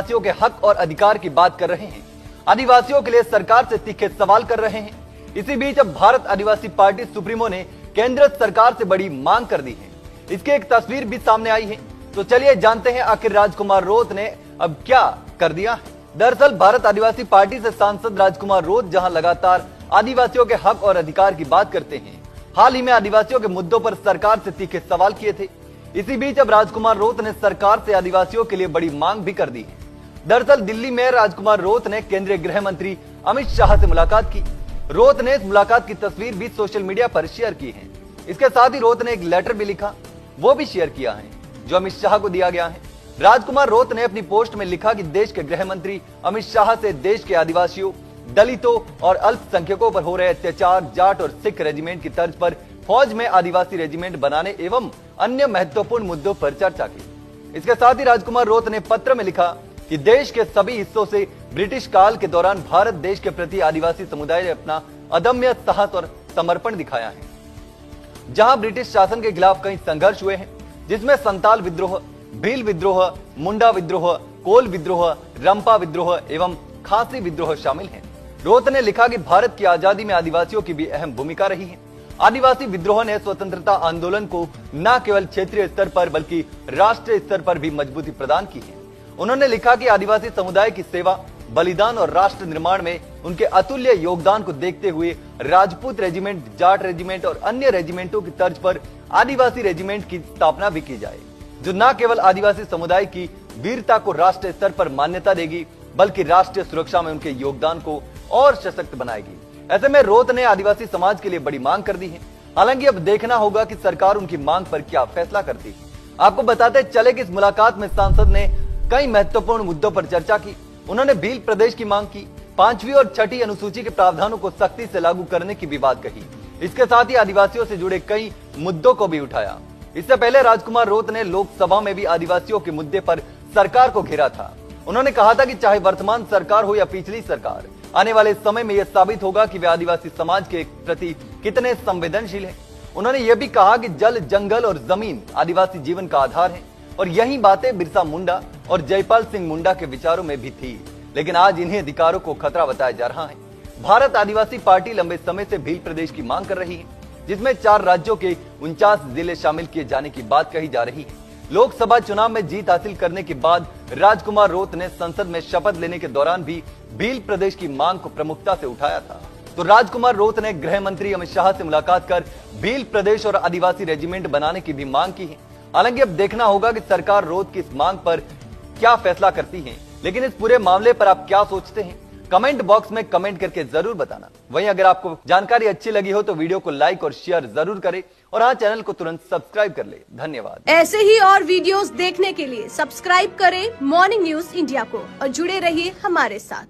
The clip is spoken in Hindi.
आदिवासियों के हक और अधिकार की बात कर रहे हैं। आदिवासियों के लिए सरकार से तीखे सवाल कर रहे हैं। इसी बीच अब भारत आदिवासी पार्टी सुप्रीमो ने केंद्र सरकार से बड़ी मांग कर दी है। इसकी एक तस्वीर भी सामने आई है, तो चलिए जानते हैं आखिर राजकुमार रोत ने अब क्या कर दिया है। दरअसल भारत आदिवासी पार्टी से सांसद राजकुमार रोत जहां लगातार आदिवासियों के हक और अधिकार की बात करते हैं, हाल ही में आदिवासियों के मुद्दों पर सरकार से तीखे सवाल किए थे। इसी बीच अब राजकुमार रोत ने सरकार से आदिवासियों के लिए बड़ी मांग भी कर दी है। दरअसल दिल्ली में राजकुमार रोत ने केंद्रीय गृह मंत्री अमित शाह से मुलाकात की। रोत ने इस मुलाकात की तस्वीर भी सोशल मीडिया पर शेयर की है। इसके साथ ही रोत ने एक लेटर भी लिखा, वो भी शेयर किया है, जो अमित शाह को दिया गया है। राजकुमार रोत ने अपनी पोस्ट में लिखा कि देश के गृह मंत्री अमित शाह से देश के आदिवासियों, दलितों और अल्पसंख्यकों पर हो रहे अत्याचार, जाट और सिख रेजिमेंट की तर्ज पर फौज में आदिवासी रेजिमेंट बनाने एवं अन्य महत्वपूर्ण मुद्दों पर चर्चा की। इसके साथ ही राजकुमार रोत ने पत्र में लिखा कि देश के सभी हिस्सों से ब्रिटिश काल के दौरान भारत देश के प्रति आदिवासी समुदाय ने अपना अदम्य साहस और समर्पण दिखाया है। जहां ब्रिटिश शासन के खिलाफ कई संघर्ष हुए हैं, जिसमें संताल विद्रोह, भील विद्रोह, मुंडा विद्रोह, कोल विद्रोह, रंपा विद्रोह एवं खासी विद्रोह शामिल हैं। रोत ने लिखा कि भारत की आजादी में आदिवासियों की भी अहम भूमिका रही है। आदिवासी विद्रोह ने स्वतंत्रता आंदोलन को न केवल क्षेत्रीय स्तर पर बल्कि राष्ट्रीय स्तर पर भी मजबूती प्रदान की है। उन्होंने लिखा कि आदिवासी समुदाय की सेवा, बलिदान और राष्ट्र निर्माण में उनके अतुल्य योगदान को देखते हुए राजपूत रेजिमेंट, जाट रेजिमेंट और अन्य रेजिमेंटों की तर्ज पर आदिवासी रेजिमेंट की स्थापना भी की जाए, जो न केवल आदिवासी समुदाय की वीरता को राष्ट्रीय स्तर पर मान्यता देगी बल्कि राष्ट्रीय सुरक्षा में उनके योगदान को और सशक्त बनाएगी। ऐसे में रोत ने आदिवासी समाज के लिए बड़ी मांग कर दी है। हालांकि अब देखना होगा कि सरकार उनकी मांग पर क्या फैसला करती है। आपको बताते चले कि इस मुलाकात में सांसद ने कई महत्वपूर्ण मुद्दों पर चर्चा की। उन्होंने भील प्रदेश की मांग की, 5वीं और 6ठी अनुसूची के प्रावधानों को सख्ती से लागू करने की भी बात कही। इसके साथ ही आदिवासियों से जुड़े कई मुद्दों को भी उठाया। इससे पहले राजकुमार रोत ने लोकसभा में भी आदिवासियों के मुद्दे पर सरकार को घेरा था। उन्होंने कहा था कि चाहे वर्तमान सरकार हो या पिछली सरकार, आने वाले समय में यह साबित होगा कि वे आदिवासी समाज के प्रति कितने संवेदनशील हैं। उन्होंने यह भी कहा कि जल, जंगल और जमीन आदिवासी जीवन का आधार है और यही बातें बिरसा मुंडा और जयपाल सिंह मुंडा के विचारों में भी थी, लेकिन आज इन्हीं अधिकारों को खतरा बताया जा रहा है। भारत आदिवासी पार्टी लंबे समय से भील प्रदेश की मांग कर रही है, जिसमें 4 राज्यों के 49 जिले शामिल किए जाने की बात कही जा रही है। लोकसभा चुनाव में जीत हासिल करने के बाद राजकुमार रोत ने संसद में शपथ लेने के दौरान भी भील प्रदेश की मांग को प्रमुखता से उठाया था। तो राजकुमार रोत ने गृह मंत्री अमित शाह से मुलाकात कर भील प्रदेश और आदिवासी रेजिमेंट बनाने की भी मांग की है। हालांकि अब देखना होगा कि सरकार रोत की इस मांग पर क्या फैसला करती है। लेकिन इस पूरे मामले पर आप क्या सोचते हैं, कमेंट बॉक्स में कमेंट करके जरूर बताना। वहीं अगर आपको जानकारी अच्छी लगी हो तो वीडियो को लाइक और शेयर जरूर करें और हाँ, चैनल को तुरंत सब्सक्राइब कर ले। धन्यवाद। ऐसे ही और वीडियोस देखने के लिए सब्सक्राइब करें मॉर्निंग न्यूज इंडिया को और जुड़े रहिए हमारे साथ।